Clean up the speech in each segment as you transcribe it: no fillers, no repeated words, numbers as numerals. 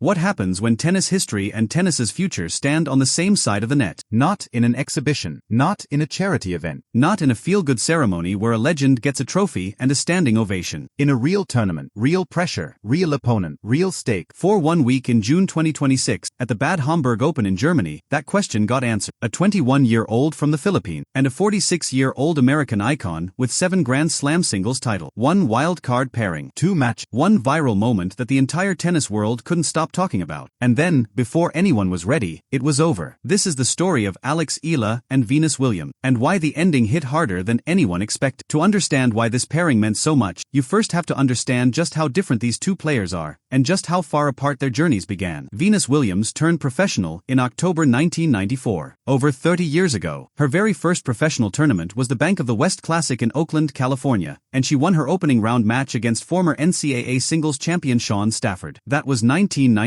What happens when tennis history and tennis's future stand on the same side of the net? Not in an exhibition, not in a charity event, Not in a feel-good ceremony where a legend gets a trophy and a standing ovation. in a real tournament, real pressure, real opponent, real stake. For 1 week in June 2026, at the Bad Homburg Open in Germany, that question got answered. A 21-year-old from the Philippines, and a 46-year-old American icon with 7 Grand Slam singles title, 1 wildcard pairing, 2 match, 1 viral moment that the entire tennis world couldn't stop talking about. And then, before anyone was ready, it was over. This is the story of Alex Eala and Venus Williams, and why the ending hit harder than anyone expected. To understand why this pairing meant so much, you first have to understand just how different these two players are, and just how far apart their journeys began. Venus Williams turned professional in October 1994. Over 30 years ago, her very first professional tournament was the Bank of the West Classic in Oakland, California, and she won her opening round match against former NCAA singles champion Shawn Stafford. That was 1994.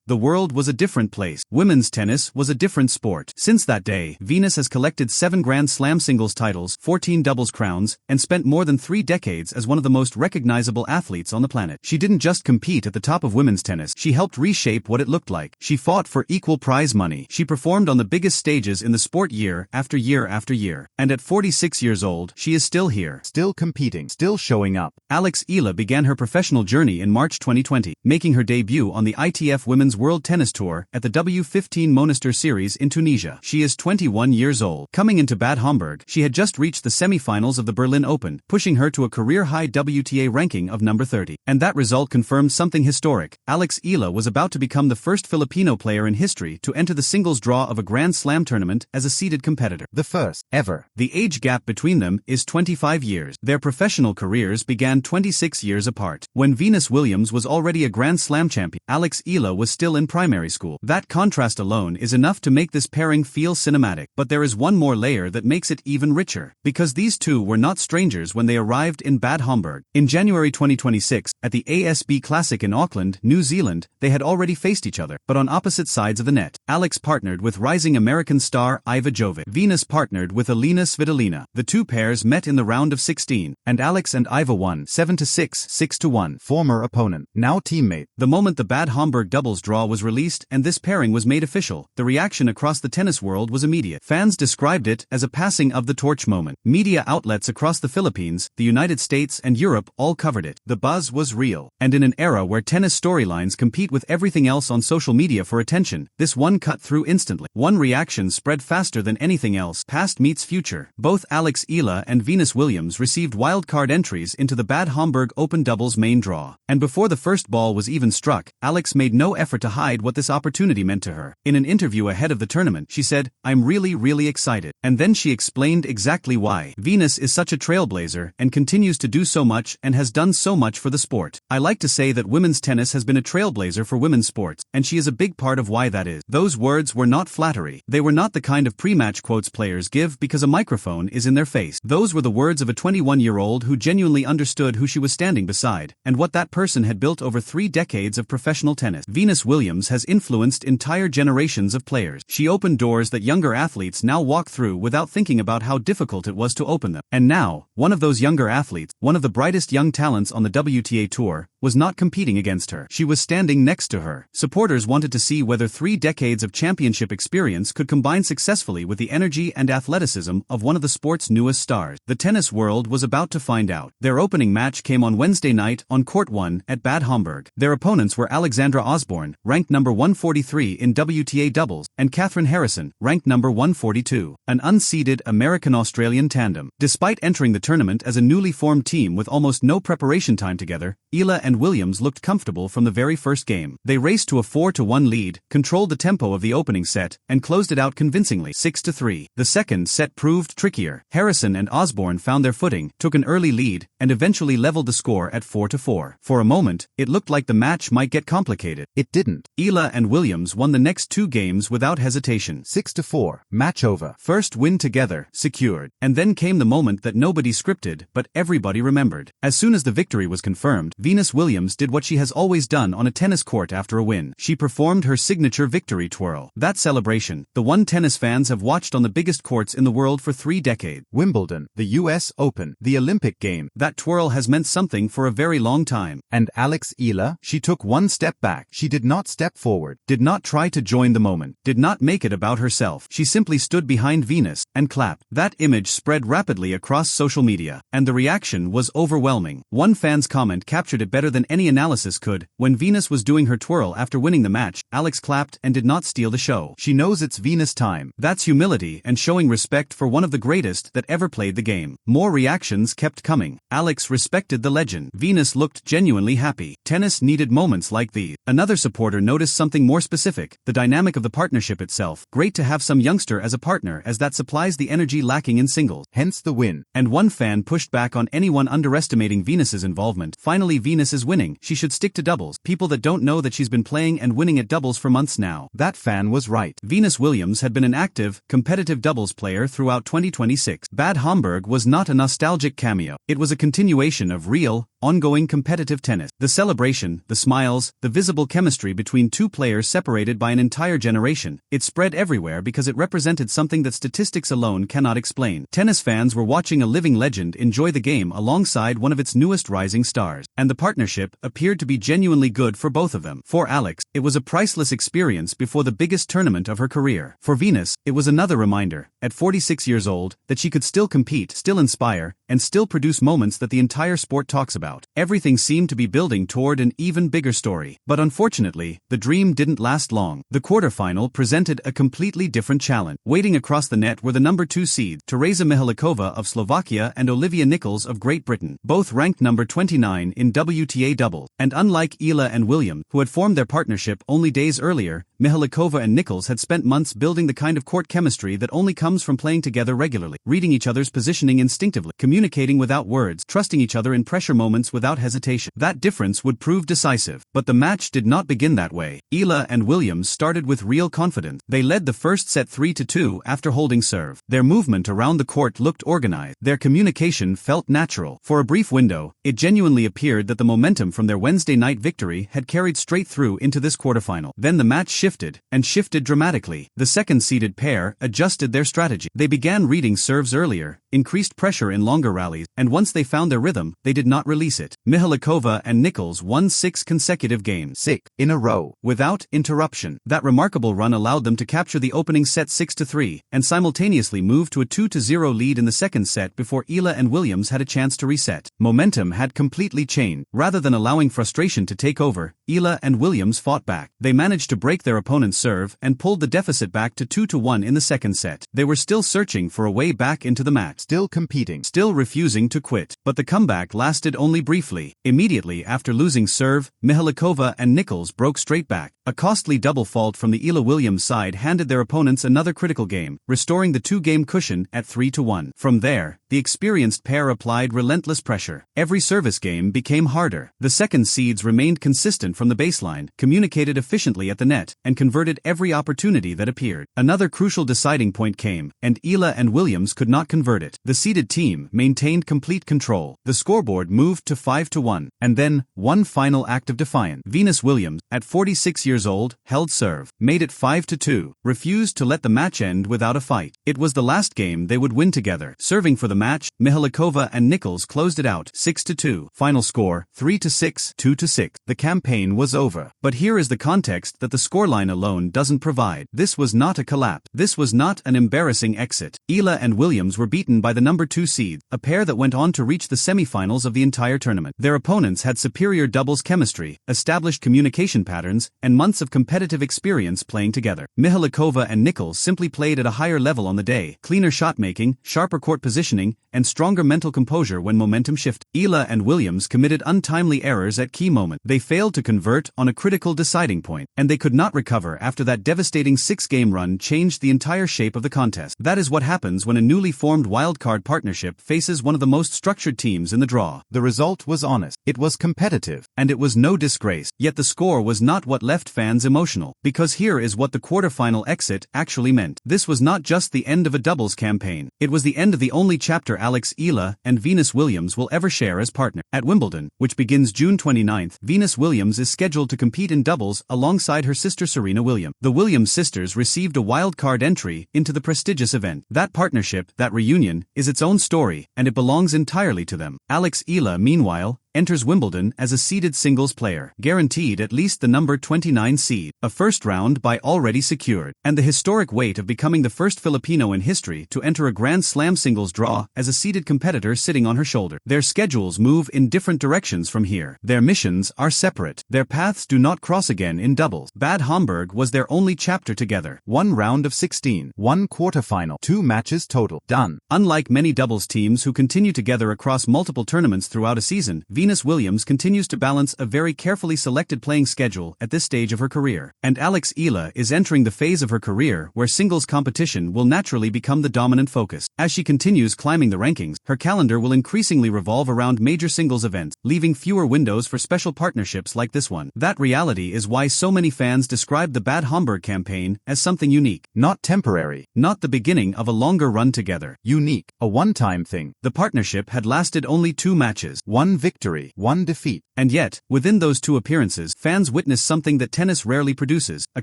The world was a different place. Women's tennis was a different sport. Since that day, Venus has collected 7 Grand Slam singles titles, 14 doubles crowns, and spent more than 3 decades as one of the most recognizable athletes on the planet. She didn't just compete at the top of women's tennis, she helped reshape what it looked like. She fought for equal prize money. She performed on the biggest stages in the sport year after year after year. And at 46 years old, she is still here. still competing, still showing up. Alex Eala began her professional journey in March 2020, making her debut on the ITF Women's World Tennis Tour at the W15 Monastir Series in Tunisia. She is 21 years old. Coming into Bad Homburg, she had just reached the semi-finals of the Berlin Open, pushing her to a career-high WTA ranking of number 30. And that result confirmed something historic. Alex Eala was about to become the first Filipino player in history to enter the singles draw of a Grand Slam tournament as a seeded competitor. The first ever. The age gap between them is 25 years. Their professional careers began 26 years apart. When Venus Williams was already a Grand Slam champion, Alex Eala was still in primary school. That contrast alone is enough to make this pairing feel cinematic. But there is one more layer that makes it even richer. Because these two were not strangers when they arrived in Bad Homburg. In January 2026, at the ASB Classic in Auckland, New Zealand, they had already faced each other, but on opposite sides of the net. Alex partnered with rising American star Iva Jovic. Venus partnered with Alina Svitolina. The two pairs met in the round of 16, and Alex and Iva won 7-6, 6-1. Former opponent, now teammate. The moment the Bad Homburg doubles draw was released and this pairing was made official, the reaction across the tennis world was immediate. Fans described it as a passing of the torch moment. Media outlets across the Philippines, the United States and Europe all covered it. The buzz was real. And in an era where tennis storylines compete with everything else on social media for attention, this one cut through instantly. One reaction spread faster than anything else. Past meets future. Both Alex Eala and Venus Williams received wildcard entries into the Bad Homburg Open doubles main draw. And before the first ball was even struck, Alex made no effort to hide what this opportunity meant to her. In an interview ahead of the tournament, she said, "I'm really excited." And then she explained exactly why. Venus is such a trailblazer and continues to do so much and has done so much for the sport. I like to say that women's tennis has been a trailblazer for women's sports, and she is a big part of why that is. Those words were not flattery. They were not the kind of pre-match quotes players give because a microphone is in their face. Those were the words of a 21-year-old who genuinely understood who she was standing beside, and what that person had built over 3 decades of professional tennis. Venus Williams has influenced entire generations of players. She opened doors that younger athletes now walk through without thinking about how difficult it was to open them. And now, one of those younger athletes, one of the brightest young talents on the WTA Tour, was not competing against her. She was standing next to her. Supporters wanted to see whether 3 decades of championship experience could combine successfully with the energy and athleticism of one of the sport's newest stars. The tennis world was about to find out. Their opening match came on Wednesday night on Court 1 at Bad Homburg. Their opponents were Alexandra Osborne, ranked number 143 in WTA doubles, and Catherine Harrison, ranked number 142, an unseeded American-Australian tandem. Despite entering the tournament as a newly formed team with almost no preparation time together, Eala and Williams looked comfortable from the very first game. They raced to a 4-1 lead, controlled the tempo of the opening set, and closed it out convincingly 6-3. The second set proved trickier. Harrison and Osborne found their footing, took an early lead, and eventually leveled the score at 4-4. For a moment, it looked like the match might get complicated. It didn't. Eala and Williams won the next 2 games without hesitation. 6-4. Match over. First win together, secured. And then came the moment that nobody scripted, but everybody remembered. As soon as the victory was confirmed, Venus Williams did what she has always done on a tennis court after a win. She performed her signature victory twirl. That celebration, the one tennis fans have watched on the biggest courts in the world for 3 decades. Wimbledon, the US Open, the Olympic game. That twirl has meant something for a very long time. And Alex Eala, she took one step back. She did not step forward, did not try to join the moment, did not make it about herself. She simply stood behind Venus and clapped. That image spread rapidly across social media, and the reaction was overwhelming. One fan's comment captured it better than any analysis could. When Venus was doing her twirl after winning the match, Alex clapped and did not steal the show. She knows it's Venus time. That's humility and showing respect for one of the greatest that ever played the game. More reactions kept coming. Alex respected the legend. Venus looked genuinely happy. Tennis needed moments like these. Another supporter noticed something more specific, the dynamic of the partnership itself. Great to have some youngster as a partner, as that supplies the energy lacking in singles. Hence the win. And one fan pushed back on anyone underestimating Venus's involvement. Finally, Venus is winning. She should stick to doubles. People that don't know that she's been playing and winning at doubles for months now. That fan was right. Venus Williams had been an active, competitive doubles player throughout 2026. Bad Homburg was not a nostalgic cameo. It was a continuation of real, ongoing competitive tennis. The celebration, the smiles, the visible chemistry between two players separated by an entire generation. It spread everywhere because it represented something that statistics alone cannot explain. Tennis fans were watching a living legend enjoy the game alongside one of its newest rising stars. And the partnership appeared to be genuinely good for both of them. For Alex, it was a priceless experience before the biggest tournament of her career. For Venus, it was another reminder, at 46 years old, that she could still compete, still inspire, and still produce moments that the entire sport talks about. Everything seemed to be building toward an even bigger story. But unfortunately, the dream didn't last long. The quarterfinal presented a completely different challenge. Waiting across the net were the number 2 seeds, Teresa Mihalikova of Slovakia and Olivia Nichols of Great Britain, both ranked number 29 in WTA doubles. And unlike Eala and Williams, who had formed their partnership only days earlier, Mihalikova and Nichols had spent months building the kind of court chemistry that only comes from playing together regularly, reading each other's positioning instinctively, communicating without words, trusting each other in pressure moments without hesitation. That difference would prove decisive. But the match did not begin that way. Eala and Williams started with real confidence. They led the first set 3-2 after holding serve. Their movement around the court looked organized. Their communication felt natural. For a brief window, it genuinely appeared that the momentum from their Wednesday night victory had carried straight through into this quarterfinal. Then the match shifted, and shifted dramatically. The second-seeded pair adjusted their strategy. They began reading serves earlier, increased pressure in longer rallies, and once they found their rhythm, they did not release it. Mihalikova and Nichols won 6 consecutive games, 6 in a row, without interruption. That remarkable run allowed them to capture the opening set 6-3, and simultaneously move to a 2-0 lead in the second set before Eala and Williams had a chance to reset. Momentum had completely changed. Rather than allowing frustration to take over, Eala and Williams fought back. They managed to break their opponent's serve and pulled the deficit back to 2-1 in the second set. They were still searching for a way back into the match, still competing, still refusing to quit. But the comeback lasted only briefly. Immediately after losing serve, Mihalikova and Nichols broke straight back. A costly double fault from the Eala Williams side handed their opponents another critical game, restoring the 2-game cushion at 3-1. From there, the experienced pair applied relentless pressure. Every service game became harder. The second seeds remained consistent from the baseline, communicated efficiently at the net, and converted every opportunity that appeared. Another crucial deciding point came, and Eala and Williams could not convert it. The seeded team maintained complete control. The scoreboard moved to 5-1, and then, one final act of defiance. Venus Williams, at 46 years old, held serve, made it 5-2, refused to let the match end without a fight. It was the last game they would win together. Serving for the match, Mihalikova and Nichols closed it out 6-2. Final score 3-6, 2-6. The campaign was over. But here is the context that the scoreline alone doesn't provide. This was not a collapse. This was not an embarrassing exit. Eala and Williams were beaten by the number 2 seed, a pair that went on to reach the semifinals of the entire tournament. Their opponents had superior doubles chemistry, established communication patterns, and months of competitive experience playing together. Mihalikova and Nichols simply played at a higher level on the day, cleaner shot making, sharper court positioning, and stronger mental composure when momentum shifted. Eala and Williams committed untimely errors at key moments. They failed to convert on a critical deciding point, and they could not recover after that devastating 6-game run changed the entire shape of the contest. That is what happens when a newly formed wildcard partnership faces one of the most structured teams in the draw. The result result was honest. It was competitive. And it was no disgrace. Yet the score was not what left fans emotional. Because here is what the quarterfinal exit actually meant. This was not just the end of a doubles campaign. It was the end of the only chapter Alex Eala and Venus Williams will ever share as partner. At Wimbledon, which begins June 29th, Venus Williams is scheduled to compete in doubles alongside her sister Serena Williams. The Williams sisters received a wildcard entry into the prestigious event. That partnership, that reunion, is its own story, and it belongs entirely to them. Alex Eala, meanwhile, enters Wimbledon as a seeded singles player, guaranteed at least the number 29 seed, a first round bye already secured, and the historic weight of becoming the first Filipino in history to enter a Grand Slam singles draw as a seeded competitor sitting on her shoulder. Their schedules move in different directions from here. Their missions are separate. Their paths do not cross again in doubles. Bad Homburg was their only chapter together. 1 round of 16, 1 quarterfinal, 2 matches total. Done. Unlike many doubles teams who continue together across multiple tournaments throughout a season, Venus Williams continues to balance a very carefully selected playing schedule at this stage of her career. And Alex Eala is entering the phase of her career where singles competition will naturally become the dominant focus. As she continues climbing the rankings, her calendar will increasingly revolve around major singles events, leaving fewer windows for special partnerships like this one. That reality is why so many fans describe the Bad Homburg campaign as something unique. Not temporary. Not the beginning of a longer run together. Unique. A one-time thing. The partnership had lasted only 2 matches. 1 victory, 1 defeat. And yet, within those 2 appearances, fans witnessed something that tennis rarely produces, a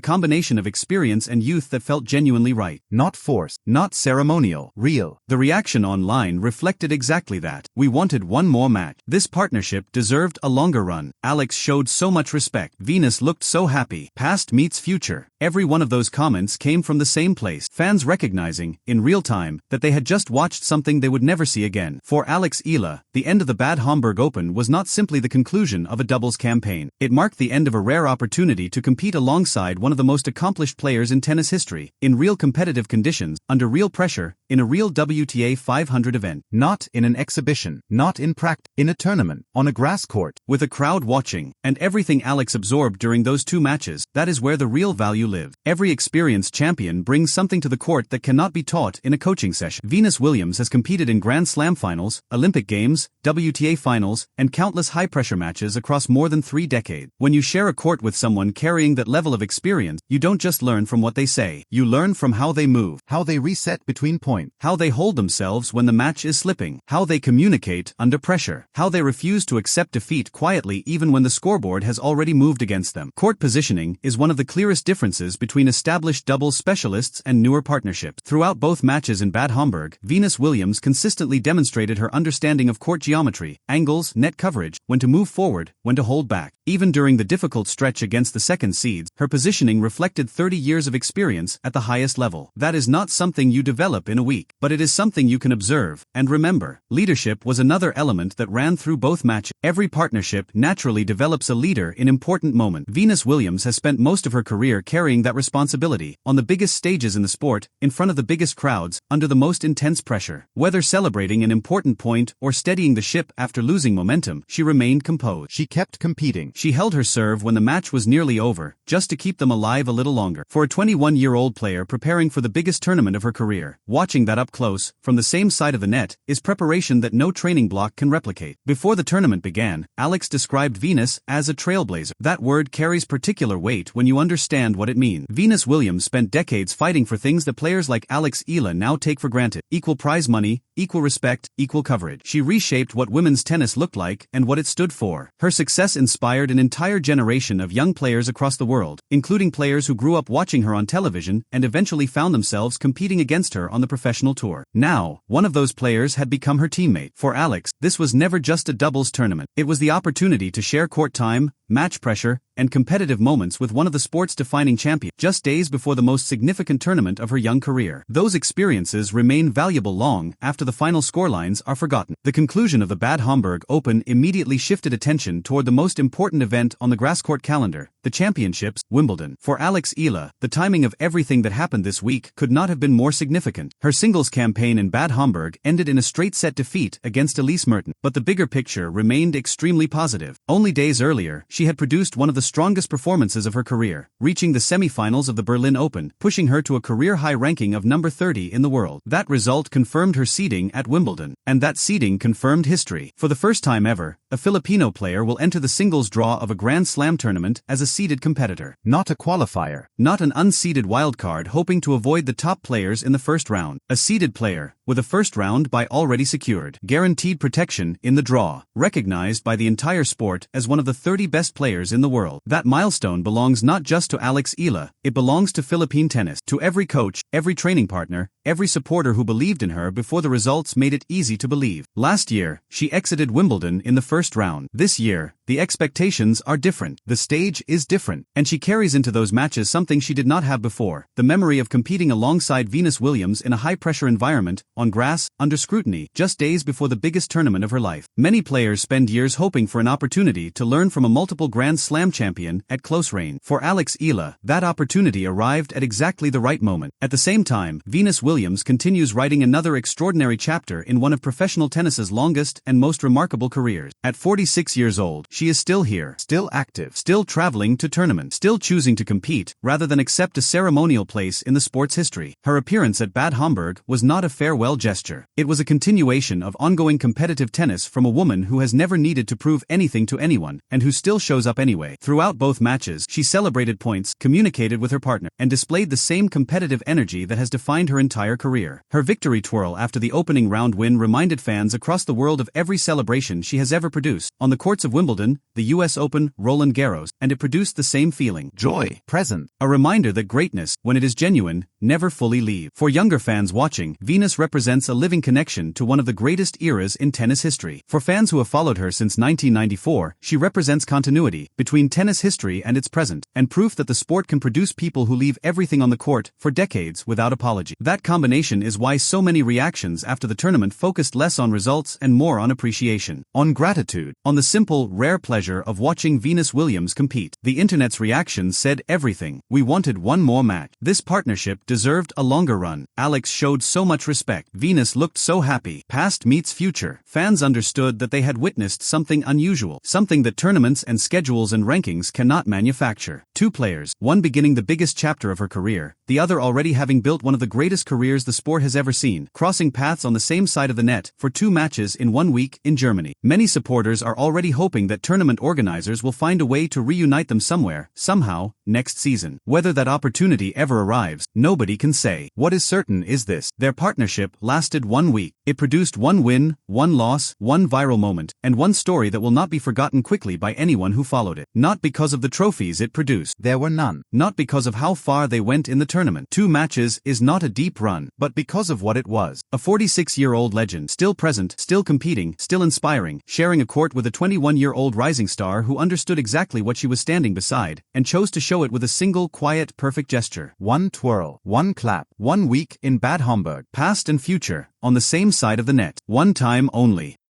combination of experience and youth that felt genuinely right. Not forced, not ceremonial, real. The reaction online reflected exactly that. We wanted one more match. This partnership deserved a longer run. Alex showed so much respect. Venus looked so happy. Past meets future. Every one of those comments came from the same place. Fans recognizing, in real time, that they had just watched something they would never see again. For Alex Eala, the end of the Bad Homburg Open was not simply the conclusion of a doubles campaign. It marked the end of a rare opportunity to compete alongside one of the most accomplished players in tennis history, in real competitive conditions, under real pressure, in a real WTA 500 event. Not in an exhibition, not in practice, in a tournament, on a grass court. With a crowd watching, and everything Alex absorbed during those 2 matches, that is where the real value lived. Every experienced champion brings something to the court that cannot be taught in a coaching session. Venus Williams has competed in Grand Slam finals, Olympic Games, WTA finals, and countless high-pressure matches across more than 3 decades. When you share a court with someone carrying that level of experience, you don't just learn from what they say. You learn from how they move, how they reset between points, how they hold themselves when the match is slipping, how they communicate under pressure, how they refuse to accept defeat quietly even when the scoreboard has already moved against them. Court positioning is one of the clearest differences between established doubles specialists and newer partnerships. Throughout both matches in Bad Homburg, Venus Williams consistently demonstrated her understanding of court geometry, angles, net coverage, when to move forward, when to hold back. Even during the difficult stretch against the second seeds, her positioning reflected 30 years of experience at the highest level. That is not something you develop in a week, but it is something you can observe and remember. Leadership was another element that ran through both matches. Every partnership naturally develops a leader in important moments. Venus Williams has spent most of her career carrying that responsibility, on the biggest stages in the sport, in front of the biggest crowds, under the most intense pressure. Whether celebrating an important point or steadying the ship after losing momentum, she remained composed. She kept competing. She held her serve when the match was nearly over, just to keep them alive a little longer. For a 21-year-old player preparing for the biggest tournament of her career, watching that up close, from the same side of the net, is preparation that no training block can replicate. Before the tournament began, Alex described Venus as a trailblazer. That word carries particular weight when you understand what it means. Venus Williams spent decades fighting for things that players like Alex Eala now take for granted: equal prize money, equal respect, equal coverage. She reshaped what women's tennis looked like and what it stood for. Her success inspired an entire generation of young players across the world, including players who grew up watching her on television and eventually found themselves competing against her on the professional tour. Now, one of those players had become her teammate. For Alex, this was never just a doubles tournament. It was the opportunity to share court time, match pressure, and competitive moments with one of the sport's defining champions, just days before the most significant tournament of her young career. Those experiences remain valuable long after the final scorelines are forgotten. The conclusion of the Bad Homburg Open immediately shifted attention toward the most important event on the grass court calendar, the championships, Wimbledon. For Alex Eala, the timing of everything that happened this week could not have been more significant. Her singles campaign in Bad Homburg ended in a straight-set defeat against Elise Mertens, but the bigger picture remained extremely positive. Only days earlier, she had produced one of the strongest performances of her career, reaching the semi-finals of the Berlin Open, pushing her to a career-high ranking of number 30 in the world. That result confirmed her seeding at Wimbledon, and that seeding confirmed history. For the first time ever, a Filipino player will enter the singles draw of a Grand Slam tournament as a seeded competitor. Not a qualifier. Not an unseeded wildcard hoping to avoid the top players in the first round. A seeded player, with a first round bye already secured. Guaranteed protection in the draw. Recognized by the entire sport as one of the 30 best players in the world. That milestone belongs not just to Alex Eala, it belongs to Philippine tennis. To every coach, every training partner, every supporter who believed in her before the results made it easy to believe. Last year, she exited Wimbledon in the first round. This year, the expectations are different. The stage is different. And she carries into those matches something she did not have before. The memory of competing alongside Venus Williams in a high-pressure environment, on grass, under scrutiny, just days before the biggest tournament of her life. Many players spend years hoping for an opportunity to learn from a multiple Grand Slam champion at close range. For Alex Eala, that opportunity arrived at exactly the right moment. At the same time, Venus Williams continues writing another extraordinary chapter in one of professional tennis's longest and most remarkable careers. At 46 years old, she is still here, Still active. still traveling to tournaments, still choosing to compete, rather than accept a ceremonial place in the sport's history. Her appearance at Bad Homburg was not a farewell gesture. It was a continuation of ongoing competitive tennis from a woman who has never needed to prove anything to anyone, and who still shows up anyway. Throughout both matches, she celebrated points, communicated with her partner, and displayed the same competitive energy that has defined her entire career. Her victory twirl after the opening round win reminded fans across the world of every celebration she has ever produced, on the courts of Wimbledon, the US Open, Roland Garros, and it produced the same feeling. Joy. Present. A reminder that greatness, when it is genuine, never fully leaves. For younger fans watching, Venus represents a living connection to one of the greatest eras in tennis history. For fans who have followed her since 1994, she represents continuity between tennis history and its present, and proof that the sport can produce people who leave everything on the court for decades without apology. That combination is why so many reactions after the tournament focused less on results and more on appreciation, On gratitude. on the simple, rare pleasure of watching Venus Williams compete. The internet's reactions said everything. We wanted one more match. This partnership deserved a longer run. Alex showed so much respect. Venus looked so happy. Past meets future. Fans understood that they had witnessed something unusual, something that tournaments and schedules and rankings cannot manufacture. Two players, one beginning the biggest chapter of her career, the other already having built one of the greatest careers the sport has ever seen, crossing paths on the same side of the net for 2 matches in 1 week in Germany. Many supporters are already hoping that tournament organizers will find a way to reunite them somewhere, somehow, next season. Whether that opportunity ever arrives, nobody can say. What is certain is this: their partnership lasted 1 week. It produced 1 win, 1 loss, 1 viral moment, and 1 story that will not be forgotten quickly by anyone who followed it. Not because of the trophies it produced. There were none. Not because of how far they went in the tournament. 2 matches is not a deep run, But because of what it was. a 46-year-old legend, still present, still competing, still inspiring, sharing a court with a 21-year-old rising star who understood exactly what she was standing beside, and chose to show it with a single, quiet, perfect gesture. 1 twirl. 1 clap. 1 week in Bad Homburg. Past and future, on the same side of the net. 1 time only.